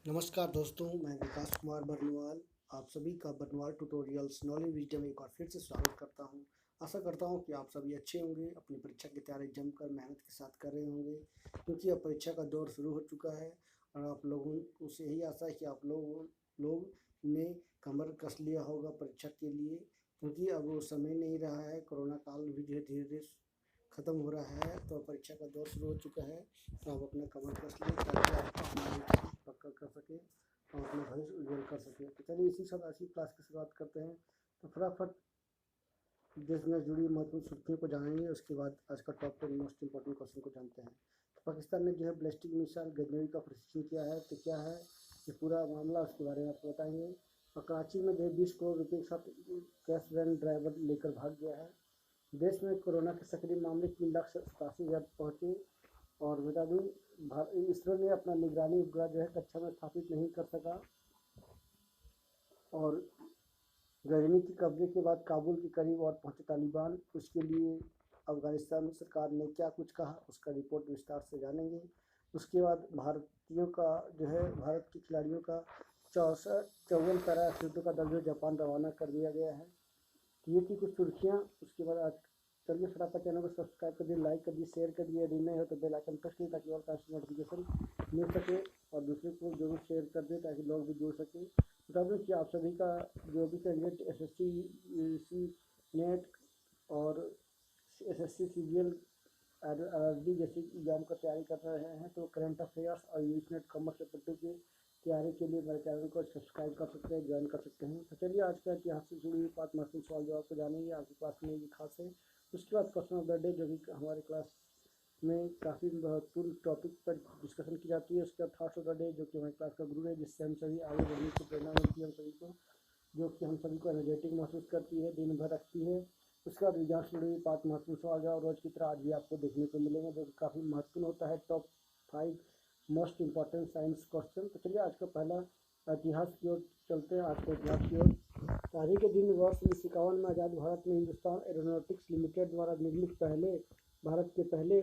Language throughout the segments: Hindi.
नमस्कार दोस्तों, मैं विकास कुमार बर्नवाल आप सभी का बर्नवाल ट्यूटोरियल्स नॉलेज विजडम में एक बार फिर से स्वागत करता हूं। आशा करता हूं कि आप सभी अच्छे होंगे, अपनी परीक्षा की तैयारी जमकर मेहनत के साथ कर रहे होंगे, क्योंकि अब परीक्षा का दौर शुरू हो चुका है। और आप लोगों से यही आशा है कि आप लोग ने कमर कस लिया होगा परीक्षा के लिए, क्योंकि अब वो समय नहीं रहा है। कोरोना काल भी जो है धीरे धीरे ख़त्म हो रहा है, तो परीक्षा का दौर शुरू हो चुका है। तो आप अपना कमर कस लें ताकि आप अपना लक्ष्य पक्का कर सकें और अपना भविष्य उज्जवल कर सकें। तो चलिए इसी साथ आज की क्लास की शुरुआत करते हैं। तो फटाफट देश में जुड़ी महत्वपूर्ण सुर्खियों को जानेंगे, उसके बाद आज का टॉप 10 मोस्ट इंपॉर्टेंट क्वेश्चन को जानते हैं। तो पाकिस्तान ने जो है बैलिस्टिक मिसाइल गजनवी का परीक्षण किया है, तो क्या है ये पूरा मामला, उसके बारे में आपको बताएंगे। और कराची में जो है 20 करोड़ रुपये के साथ कैश वैन ड्राइवर लेकर भाग गया है। देश में कोरोना के सक्रिय मामले 3,87,000 पहुँचे। और बता दूँ, इसरो ने अपना निगरानी उपग्रह जो है कक्षा में स्थापित नहीं कर सका। और गजनी के कब्जे के बाद काबुल के करीब और पहुंचे तालिबान, उसके लिए अफगानिस्तान सरकार ने क्या कुछ कहा, उसका रिपोर्ट विस्तार से जानेंगे। उसके बाद भारतीयों का जो है भारत के खिलाड़ियों का 54 पैरा एथलीटों का दल जो जापान रवाना कर दिया गया है। ये थी कुछ सुर्खियाँ। उसके बाद आज चलिए फटाफट चैनल को सब्सक्राइब कर दिए, लाइक कर दिए, शेयर कर दिए, यदि नहीं हो तो बेल आइकन प्रेस कीजिए ताकि और कास्ट नोटिफिकेशन मिल सके, और दूसरे को जरूर शेयर कर दें ताकि लोग भी जुड़ सकें। बता दूँ कि आप सभी का जो भी कैंडिडेट एसएससी, यूजीसी नेट और एसएससी सीजीएल आरआरबी जैसे एग्जाम का तैयारी कर रहे हैं, तो करंट अफेयर्स और यूजीसी नेट कॉमर्स पेपर की तैयारी के लिए मेरे चैनल को सब्सक्राइब कर सकते हैं, ज्वाइन कर सकते हैं। तो चलिए आज का इतिहास से जुड़ी हुई 5 महत्वपूर्ण सवाल जवाब को जानेंगे। आज की क्लास में ये खास है। उसके बाद क्वेश्चन ऑफ द डे, जो कि हमारे क्लास में काफ़ी महत्वपूर्ण टॉपिक पर डिस्कशन की जाती है। उसके बाद थॉट्स ऑफ द डे, जो कि हमारी क्लास का गुरु है, जिससे हम सभी आगे बढ़ने की प्रेरणा मिलती है हम सभी को, जो कि हम सभी को एनर्जेटिक महसूस करती है, दिन भर रखती है। उसके बाद विज्ञान से जुड़ी हुई 5 महत्वपूर्ण सवाल जवाब रोज की तरह आज भी आपको देखने को मिलेंगे, जो कि काफ़ी महत्वपूर्ण होता है। Top 5 most important science question. तो चलिए आज का पहला इतिहास की ओर चलते हैं। आज के इतिहास की ओर, तारीख के दिन वर्ष 1951 में आज़ाद भारत में हिंदुस्तान एरोनॉटिक्स लिमिटेड द्वारा निर्मित भारत के पहले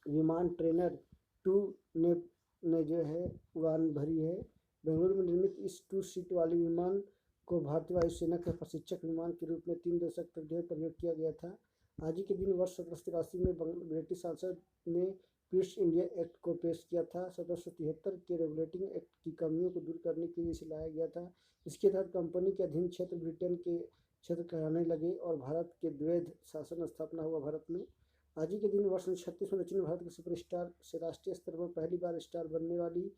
विमान ट्रेनर 2 ने जो है उड़ान भरी है। बेंगलुरु में निर्मित इस 2 सीट वाली विमान को भारतीय वायुसेना के प्रशिक्षक विमान के रूप में 3 दशक तक जो है प्रयोग किया गया था। आज ही के दिन वर्ष 1783 में ब्रिटिश संसद ने पीस इंडिया एक्ट को पेश किया था। 1773 के रेगुलेटिंग एक्ट की कमियों को दूर करने के लिए इसे लाया गया था। इसके तहत कंपनी के अधीन क्षेत्र ब्रिटेन के क्षेत्र कहलाने लगे और भारत के द्वैध शासन स्थापना हुआ भारत में। आज ही के दिन वर्ष 1936 में दक्षिण भारत के सुपरस्टार से राष्ट्रीय स्तर पर पहली स्टार बनने वाली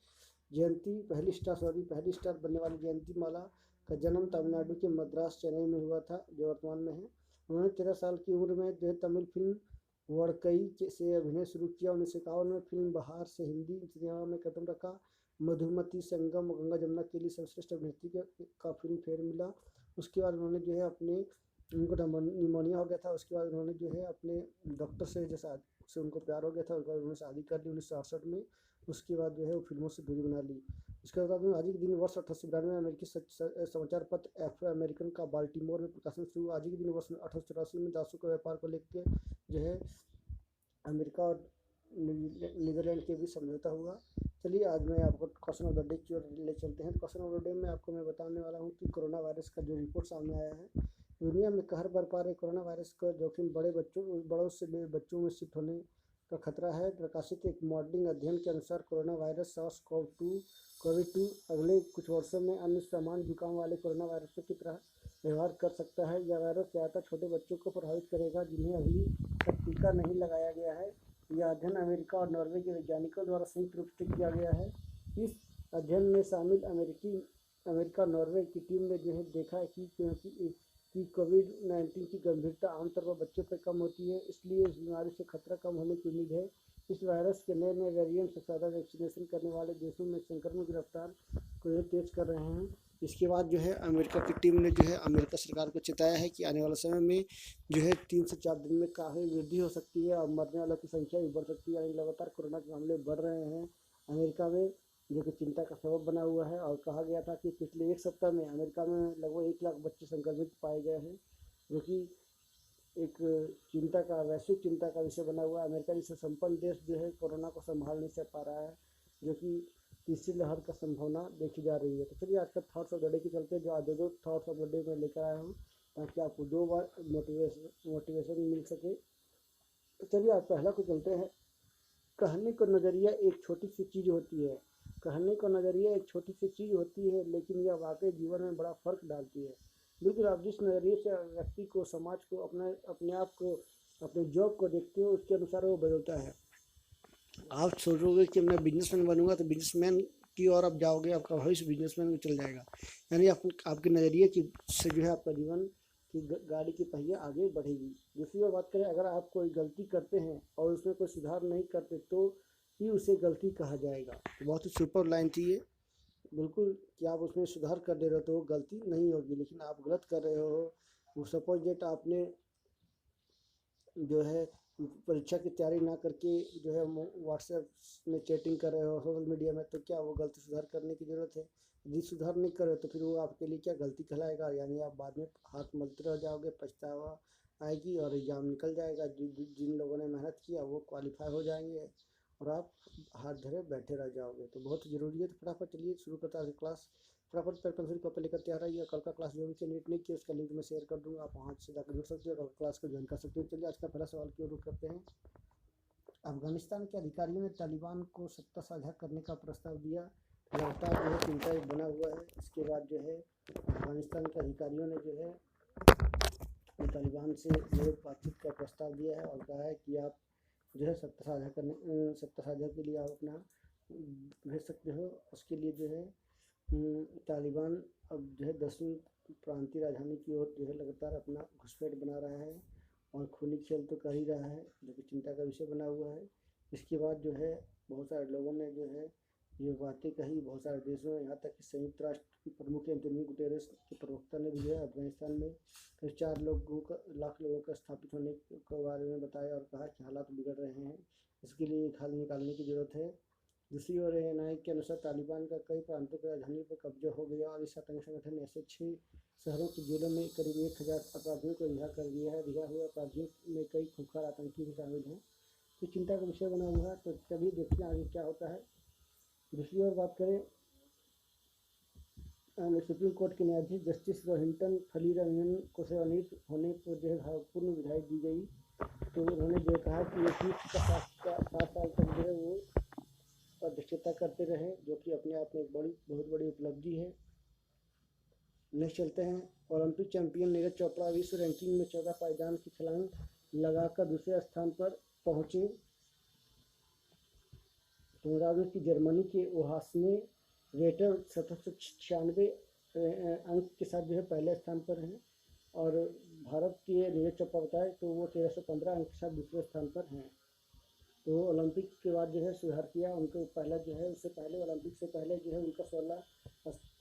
जयंती माला का जन्म तमिलनाडु के मद्रास चेन्नई में हुआ था, जो वर्तमान में है। उन्होंने 13 साल की उम्र में जो है तमिल फिल्म वड़कई से अभिनय शुरू किया। 1951 में फिल्म बहार से हिंदी सिनेमा में कदम रखा। मधुमती संगम और गंगा जमुना के लिए सर्वश्रेष्ठ अभिनेत्री का फिल्म फेयर मिला। उसके बाद उन्होंने जो है उनको निमोनिया हो गया था। उसके बाद उन्होंने जो है अपने डॉक्टर से उनको प्यार हो गया था। उसके बाद उन्होंने शादी कर ली 1968 में। उसके बाद जो है वो फिल्मों से दूरी बना ली। उसके बाद आज ही के दिन वर्ष 1892 में अमेरिकी समाचार पत्र एफ्रो अमेरिकन का बाल्टीमोर में प्रकाशन शुरू। आज ही के दिन वर्ष 1884 में दासों के व्यापार को लेकर जो है अमेरिका और नीदरलैंड के बीच समझौता हुआ। चलिए आज मैं आपको क्वेश्चन ऑफ द डे की ओर ले चलते हैं। क्वेश्चन ऑफ द डे में आपको मैं बताने वाला हूँ कि कोरोना वायरस का जो रिपोर्ट सामने आया है, दुनिया में कहर बरपा रहे कोरोना वायरस का जोखिम बड़ों से बच्चों में शिफ्ट होने का खतरा है। प्रकाशित एक मॉडलिंग अध्ययन के अनुसार कोरोना वायरस कोविड-2 अगले कुछ वर्षों में अन्य सामान्य जुकाम वाले कोरोना वायरसों की तरह व्यवहार कर सकता है। यह वायरस ज़्यादातर छोटे बच्चों को प्रभावित करेगा जिन्हें अभी तक टीका नहीं लगाया गया है। यह अध्ययन अमेरिका और नॉर्वे के वैज्ञानिकों द्वारा संयुक्त रूप से किया गया है। इस अध्ययन में शामिल अमेरिका नॉर्वे की टीम ने जो है देखा है कि कोविड-19 की गंभीरता आमतौर पर बच्चों पर कम होती है, इसलिए इस बीमारी से खतरा कम होने की उम्मीद है। इस वायरस के नए वेरिएंट सबसे ज़्यादा वैक्सीनेशन करने वाले देशों में संक्रमण की रफ्तार को तेज कर रहे हैं। इसके बाद जो है अमेरिका की टीम ने जो है अमेरिका सरकार को चेताया है कि आने वाले समय में जो है 3 से 4 दिन में काफ़ी वृद्धि हो सकती है और मरने वालों की संख्या भी बढ़ सकती है। यानी लगातार कोरोना के मामले बढ़ रहे हैं अमेरिका में, जो कि चिंता का सबब बना हुआ है। और कहा गया था कि पिछले 1 सप्ताह में अमेरिका में लगभग 1 लाख बच्चे संक्रमित पाए गए हैं, जो कि एक वैश्विक चिंता का विषय बना हुआ है। अमेरिका जैसे संपन्न देश जो है कोरोना को संभाल नहीं पा रहा है, जो कि तीसरी लहर का संभावना देखी जा रही है। तो चलिए आज का थॉट्स ऑफ द डे के चलते जो आज दो थॉट्स ऑफ द डे में लेकर आया हूँ ताकि आपको 2 बार मोटिवेशन मिल सके। तो चलिए आज पहला को चलते हैं। कहने का नज़रिया एक छोटी सी चीज़ होती है, कहने का नज़रिया एक छोटी सी चीज़ होती है, लेकिन यह वाकई जीवन में बड़ा फ़र्क डालती है। बिल्कुल, आप जिस नज़रिए से व्यक्ति को, समाज को, अपने आप को, अपने जॉब को देखते हो, उसके अनुसार वो बदलता है। आप सोचोगे कि मैं बिजनेसमैन बनूंगा तो बिजनेसमैन की ओर आप जाओगे, आपका भविष्य बिजनेसमैन में चल जाएगा। यानी आपके नज़रिए की से जो है आपका जीवन की गाड़ी की पहिए आगे बढ़ेगी। दूसरी ओर बात करें, अगर आप कोई गलती करते हैं और उसमें कोई सुधार नहीं करते तो ही उसे गलती कहा जाएगा। तो बहुत ही सुपर लाइन थी ये, बिल्कुल, कि आप उसमें सुधार कर दे रहे हो तो गलती नहीं होगी, लेकिन आप गलत कर रहे हो। वो सपोज डेट आपने जो है परीक्षा की तैयारी ना करके जो है व्हाट्सएप में चैटिंग कर रहे हो सोशल मीडिया में, तो क्या वो गलती सुधार करने की ज़रूरत है? यदि सुधार नहीं करे तो फिर वो आपके लिए क्या गलती कहलाएगा? यानी आप बाद में हाथ मलते रह जाओगे, पछतावा आएगी और एग्ज़ाम निकल जाएगा। जिन लोगों ने मेहनत किया वो क्वालिफाई हो जाएंगे और आप हाथ धरे बैठे रह जाओगे। तो बहुत ज़रूरी है। तो फटाफट चलिए शुरू करता है क्लास। फटाफट पेन पेंसिल कॉपी लेकर तैयार रहिए। कल का क्लास जो भी नीट नहीं किया उसका लिंक मैं शेयर कर दूँगा, आप वहाँ से जाकर जुड़ सकते हो और क्लास को ज्वाइन कर सकते हो। चलिए आज का पहला सवाल की ओर रुख करते हैं। अफगानिस्तान के अधिकारियों ने तालिबान को सत्ता साझा करने का प्रस्ताव दिया। लगातार जो है चिंता बना हुआ है। इसके बाद जो है अफगानिस्तान के अधिकारियों ने जो है तालिबान से जो है बातचीत का प्रस्ताव दिया है और कहा है कि आप जो है सत्ता साझा के लिए आप अपना भेज सकते हो। उसके लिए जो है तालिबान अब जो है 10वीं प्रांतीय राजधानी की ओर जो है लगातार अपना घुसपैठ बना रहा है और खूनी खेल तो कर ही रहा है, जो कि चिंता का विषय बना हुआ है। इसके बाद जो है बहुत सारे लोगों ने जो है ये बातें कही, बहुत सारे देशों में, यहाँ तक कि संयुक्त राष्ट्र प्रमुख एंटोनियो गुटेरेस के प्रवक्ता ने भी जो है अफगानिस्तान में करीब 4 लाख लोगों का स्थापित होने के बारे में बताया और कहा कि हालात बिगड़ रहे हैं, इसके लिए एक हल निकालने की ज़रूरत है। दूसरी ओर एएनआई के अनुसार तालिबान का कई प्रांतों की राजधानी पर कब्जा हो गया और इस आतंकी संगठन ने ऐसे 6 शहरों की जेलों में करीब 1000 अपराधियों को रिहा कर दिया है। रिहा हुए अपराधियों में कई खूंखार आतंकी भी शामिल हैं। तो चिंता का विषय बना हुआ है। तो चलिए देखते हैं आगे क्या होता है। दूसरी ओर बात करें, सुप्रीम कोर्ट के न्यायाधीश जस्टिस रोहिंटन फलीरंजन को सेवानिवृत्त होने पर जो है भावपूर्ण विदाई दी गई। तो उन्होंने जो कहा कि ये पीठ का 7 साल तक जो है वो अध्यक्षता करते रहे, जो कि अपने आप में एक बहुत बड़ी उपलब्धि है। नेक्स्ट चलते हैं। ओलंपिक चैंपियन नीरज चोपड़ा विश्व रैंकिंग में 14 पायदान की छलांग लगाकर दूसरे स्थान पर पहुंचे। तो राजनीति की जर्मनी के ओहासने रेटर 796 अंक के साथ जो है पहले स्थान पर हैं और भारत के नीरज चोपड़ा बताए तो वो 1315 अंक के साथ दूसरे स्थान पर हैं। तो ओलंपिक के बाद जो है सुधार किया उनको, पहला जो है उससे पहले ओलंपिक से पहले जो है उनका 16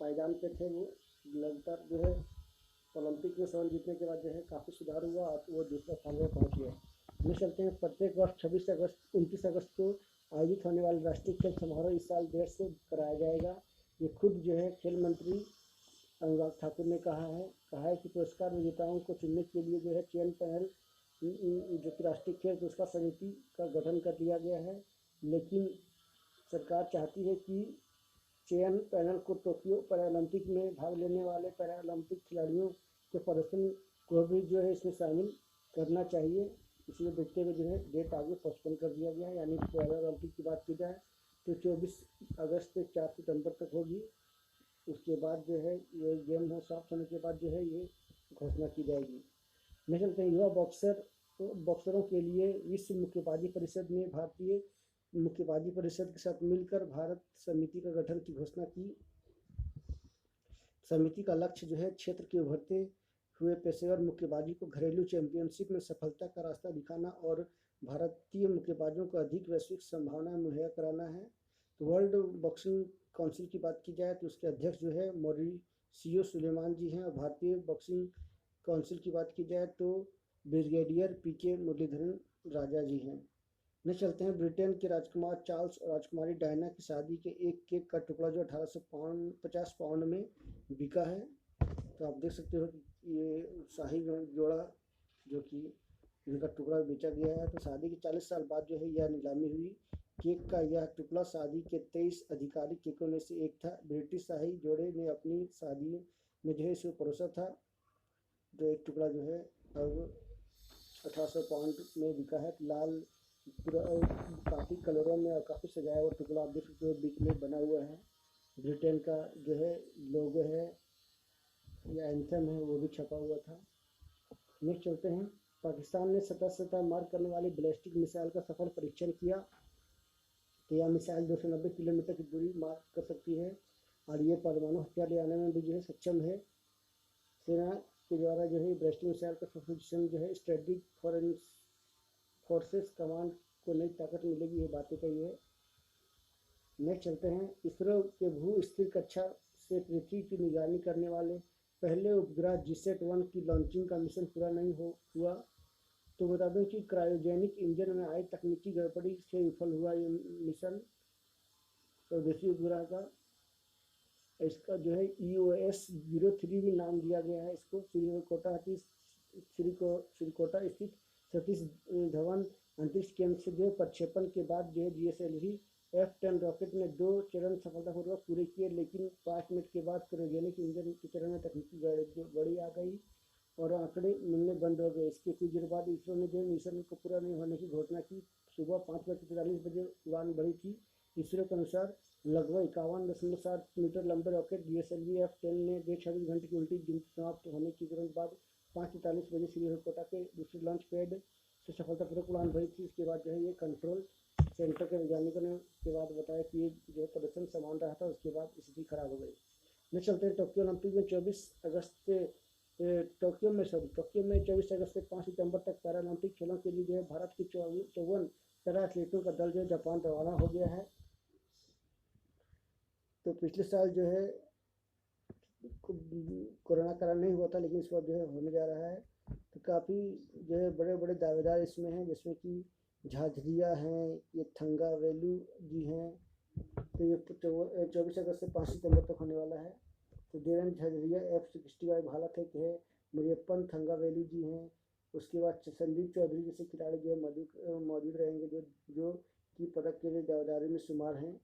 पायदान पे थे। वो लगातार जो है ओलंपिक में स्वर्ण जीतने के बाद जो है काफ़ी सुधार हुआ और वो दूसरे स्थान पर पहुँच गए। ये चलते हैं। प्रत्येक वर्ष 29 अगस्त को आयोजित होने वाले राष्ट्रीय खेल समारोह इस साल देर से कराया जाएगा। ये खुद जो है खेल मंत्री अनुराग ठाकुर ने कहा है कि पुरस्कार विजेताओं को चुनने के लिए जो है चयन पैनल जो कि राष्ट्रीय खेल पुरस्कार समिति का गठन कर दिया गया है, लेकिन सरकार चाहती है कि चयन पैनल को टोक्यो पैरालंपिक में भाग लेने वाले पैरालंपिक खिलाड़ियों के प्रदर्शन को भी जो है इसमें शामिल करना चाहिए। इसलिए देखते हुए जो है डेट आगे पोस्टपोन कर दिया गया है। यानी पैरालंपिक की बात की जाए तो 24 अगस्त से 4 सितंबर तक होगी। उसके बाद जो है ये गेम हो समाप्त होने के बाद जो है ये घोषणा की जाएगी। मैं चलते हैं युवा बॉक्सरों के लिए विश्व मुक्केबाजी परिषद ने भारतीय मुक्केबाजी परिषद के साथ मिलकर भारत समिति का गठन की घोषणा की। समिति का लक्ष्य जो है क्षेत्र के उभरते हुए पेशेवर मुक्केबाजी को घरेलू चैंपियनशिप में सफलता का रास्ता दिखाना और भारतीय मुक्केबाजों को अधिक वैश्विक संभावनाएं मुहैया कराना है। तो वर्ल्ड बॉक्सिंग काउंसिल की बात की जाए तो उसके अध्यक्ष जो है मॉरिसियो सुलेमान जी हैं और भारतीय बॉक्सिंग काउंसिल की बात की जाए तो ब्रिगेडियर पीके मुरलीधरन राजा जी हैं। नेक्स्ट चलते हैं। ब्रिटेन के राजकुमार चार्ल्स और राजकुमारी डायना की शादी के एक केक का टुकड़ा जो 1850 पाउंड में बिका है। तो आप देख सकते हो कि ये शाही जोड़ा जो कि इनका टुकड़ा बेचा गया है। तो शादी के 40 साल बाद जो है यह नीलामी हुई। केक का यह टुकड़ा शादी के 23 आधिकारिक केकों में से एक था। ब्रिटिश शाही जोड़े ने अपनी शादी में जो है इसे परोसा था। जो एक टुकड़ा जो है अब 1800 पाउंड में बिका है। लाल पूरा काफ़ी कलरों में और काफ़ी सजाया हुआ टुकड़ा आप देख सकते हो, बीच में बना हुआ है। ब्रिटेन का जो है लोगो है या एंथम है वो भी छपा हुआ था। नेक्स्ट चलते हैं। पाकिस्तान ने सतह मार करने वाली बैलिस्टिक मिसाइल का सफल परीक्षण किया। तो यह मिसाइल 290 किलोमीटर की दूरी मार कर सकती है और ये परमाणु हथियार ले आने में भी जो है सक्षम है। सेना के द्वारा जो है बैलिस्टिक मिसाइल का सफल जो है स्ट्रेटेजिक फोर्सेस कमांड को नई ताकत मिलेगी, ये बातें कही है। नेक्स्ट चलते हैं। इसरो के भू स्थिर कक्षा से पृथ्वी की निगरानी करने वाले पहले उपग्रह GSAT-1 की लॉन्चिंग का मिशन पूरा नहीं हुआ। तो बता दें कि क्रायोजेनिक इंजन में आई तकनीकी गड़बड़ी से विफल हुआ ये मिशन स्वदेशी उपग्रह का। इसका जो है EOS-03 भी नाम दिया गया है इसको। श्रीकोटा स्थित सतीश धवन अंतरिक्ष केंद्र से जो प्रक्षेपण के बाद जो है GSLV F-10 रॉकेट ने 2 चरण सफलतापूर्वक पूरे किए, लेकिन 5 मिनट के बाद क्रायोजेनिक इंजन के चरण में तकनीकी गड़बड़ी आ गई और आंकड़े मिलने बंद हो गए। इसके कुछ देर बाद इसरो ने जो मिशन को पूरा नहीं होने की घोषणा की। सुबह 5:43 बजे उड़ान भरी थी। इसरो के अनुसार लगभग 51.7 मीटर लंबे रॉकेट GSLV F-10 ने 26 घंटे की उल्टी गिनती समाप्त होने के तुरंत बाद 5:43 बजे श्रीहरिकोटा के दूसरे लॉन्च पैड से सफलतापूर्वक उड़ान भरी थी। इसके बाद जो है ये कंट्रोल सेंटर के वैज्ञानिकों ने के बाद बताया कि ये जो प्रदर्शन समान रहा था, उसके बाद स्थिति खराब हो गई। नेक्स्ट चलते हैं। टोक्यो ओलंपिक में 24 अगस्त से टोक्यो में 24 अगस्त से 5 सितंबर तक पैरालंपिक खेलों के लिए जो है भारत के 54 पैरा एथलीटों का दल जो है जापान रवाना हो गया है। तो पिछले साल जो है कोरोना कारण नहीं हुआ था, लेकिन इस बार जो है होने जा रहा है। तो काफ़ी जो है बड़े बड़े दावेदार इसमें हैं, जिसमें कि झाझरिया हैं, ये थंगावेलू जी हैं। तो ये 24 अगस्त से 5 सितंबर तक होने वाला है। तो देवेंद्र झाझरिया F-65 भारत है कि है। मरियप्पन थंगावेलू जी हैं। उसके बाद संदीप चौधरी जैसे खिलाड़ी जो है मौजूद रहेंगे, जो कि पदक के लिए दावेदारी में शुमार हैं।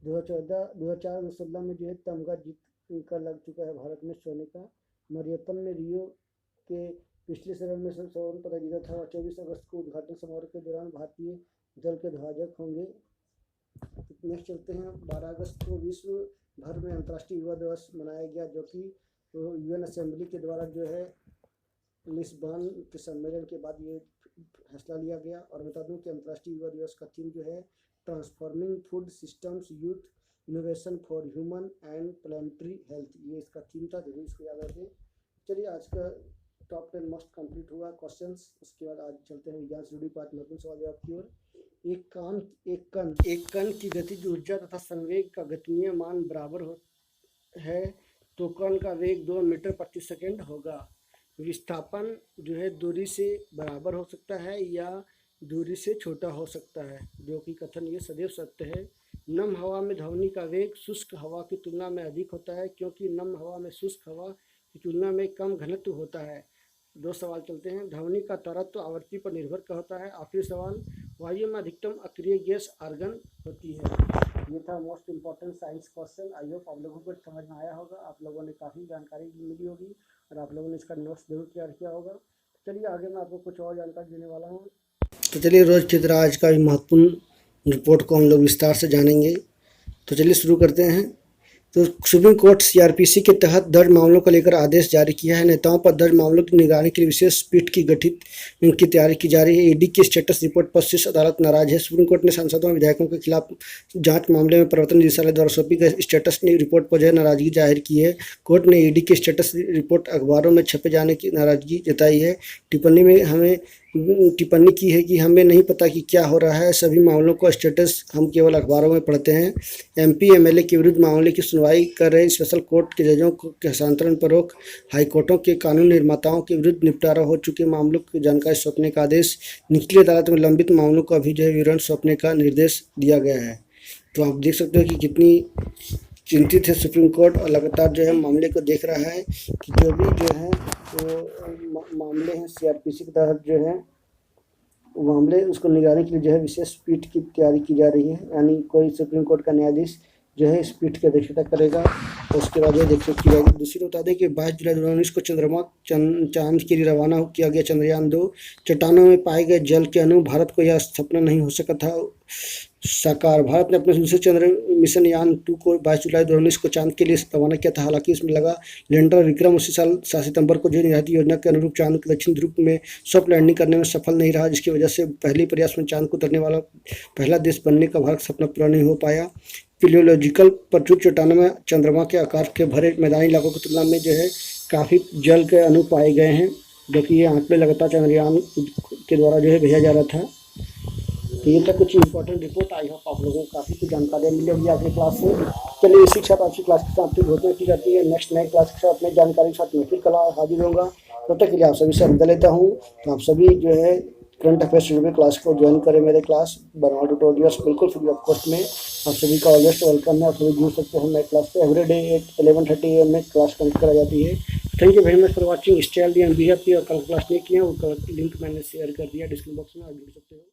2016 में जो है तमगा जीत का लग चुका है भारत में सोने का। मरियप्पन ने रियो के पिछले चरण में स्वर्ण पदक जीता था और 24 अगस्त को उद्घाटन समारोह के दौरान भारतीय दल के ध्वजक होंगे। नेक्स्ट चलते हैं। 12 अगस्त को विश्व भर में अंतर्राष्ट्रीय युवा दिवस मनाया गया, जो कि UN असेंबली के द्वारा जो है लिस्बन के सम्मेलन के बाद ये फैसला लिया गया। और बता दूं कि अंतर्राष्ट्रीय युवा दिवस का थीम जो है transforming food systems youth innovation for human and planetary health, ये इसका थीम था। जरूर इसको याद रखें। चलिए आज का टॉप 10 मस्ट कंप्लीट हुआ क्वेश्चंस। उसके बाद आज चलते हैं विज्ञान से जुड़ी बात महत्वपूर्ण सवाल जवाब की ओर। एक कण की गतिज ऊर्जा तथा संवेग का गणितीय मान बराबर है तो कण का वेग 2 मीटर प्रति सेकंड होगा। विस्थापन जो है दूरी से बराबर हो सकता है या दूरी से छोटा हो सकता है, जो कि कथन ये सदैव सत्य है। नम हवा में ध्वनि का वेग शुष्क हवा की तुलना में अधिक होता है, क्योंकि नम हवा में शुष्क हवा की तुलना में कम घनत्व होता है। 2 सवाल चलते हैं। ध्वनि का तरत्व आवृत्ति पर निर्भर होता है। आखिरी सवाल, वायु में अधिकतम अक्रिय गैस आर्गन होती है। ये था most important science question. I hope आप लोगों को समझ में आया होगा, आप लोगों ने काफ़ी जानकारी मिली होगी और आप लोगों ने इसका नोट्स जरूर तैयार किया होगा। चलिए आगे मैं आपको कुछ और जानकारी देने वाला हूँ। तो चलिए रोज की तरह आज का महत्वपूर्ण रिपोर्ट को हम लोग विस्तार से जानेंगे। तो चलिए शुरू करते हैं। तो सुप्रीम कोर्ट CRPC के तहत दर्ज मामलों को लेकर आदेश जारी किया है। नेताओं पर दर्ज मामलों की निगरानी के लिए विशेष पीठ की गठित की तैयारी की जा रही है। ED की स्टेटस रिपोर्ट पर शीर्ष अदालत नाराज है। सुप्रीम कोर्ट ने सांसदों और विधायकों के खिलाफ जांच मामले में प्रवर्तन निदेशालय द्वारा सौंपी गई स्टेटस रिपोर्ट पर जो नाराजगी जाहिर की है। कोर्ट ने ED की स्टेटस रिपोर्ट अखबारों में छपे जाने की नाराजगी जताई है। टिप्पणी की है कि हमें नहीं पता कि क्या हो रहा है। सभी मामलों को स्टेटस हम केवल अखबारों में पढ़ते हैं। MP MLA के विरुद्ध मामले की सुनवाई कर रहे स्पेशल कोर्ट के जजों के हस्तांतरण पर रोक। हाईकोर्टों के कानून निर्माताओं के विरुद्ध निपटारा हो चुके मामलों की जानकारी सौंपने का आदेश। निचली अदालत में लंबित मामलों को अभी जो है विवरण सौंपने का निर्देश दिया गया है। तो आप देख सकते हो कि कितनी चिंतित है सुप्रीम कोर्ट और लगातार जो है मामले को देख रहा है कि जो भी जो है वो मामले हैं CRPC के तहत जो है मामले उसको निगरानी के लिए जो है विशेष पीठ की तैयारी की जा रही है, यानी कोई सुप्रीम कोर्ट का न्यायाधीश जो है इस पीठ की अध्यक्षता करेगा। उसके बाद ये देखिए की जाएगी। दूसरी बता दें कि 22 जुलाई 2019 को चंद्रमा चांद के लिए रवाना किया गया चंद्रयान 2। चट्टानों में पाए गए जल के अणु, भारत को यह सपना नहीं हो सका था साकार। भारत ने अपने दूसरे चंद्र मिशन यान 2 को 22 जुलाई 2019 को चांद के लिए रवाना किया था। हालांकि इसमें लगा लैंडर विक्रम उसी साल 7 सितंबर को जो निर्धारित योजना के अनुरूप चांद के दक्षिण ध्रुव में सॉफ्ट लैंडिंग करने में सफल नहीं रहा, जिसकी वजह से पहले प्रयास में चांद को उतरने वाला पहला देश बनने का भारत सपना पूरा नहीं हो पाया। फिलियोलॉजिकल प्रचुर चट्टानों में चंद्रमा के आकार के भरे मैदानी इलाकों की तुलना में जो है काफ़ी जल के अणु पाए गए हैं, जो कि ये आंकड़े लगातार चंद्रयान के द्वारा जो है भेजा जा रहा था। तो ये तक कुछ इंपॉर्टेंट रिपोर्ट आई होप आप लोगों को काफ़ी कुछ जानकारियाँ मिली होगी आपकी क्लास से। चलिए इसी के साथ आपकी क्लास के साथ होती की जाती है। नेक्स्ट नई क्लास के साथ नई जानकारी के साथ मैं फिर कल हाजिर होऊंगा। तब तक के लिए आप सभी से विदा लेता हूँ। तो आप सभी जो है करंट अफेयर्स रिव्यू क्लास को ज्वाइन करें। मेरे क्लास बर्नॉल ट्यूटोरियल्स बिल्कुल फ्री ऑफ कॉस्ट में। आप सभी का ऑलवेस्ट वेलकम है। आप सभी जुड़ सकते हैं मेरे क्लास से। एवरीडे 11:30 AM में क्लास कनेक्ट करा जाती है। Thank you very much for watching. Stay healthy and be happy. और कल क्लास नहीं किया वो लिंक मैंने शेयर कर दिया डिस्क्रिप्शन बॉक्स में, आप जुड़ सकते हो।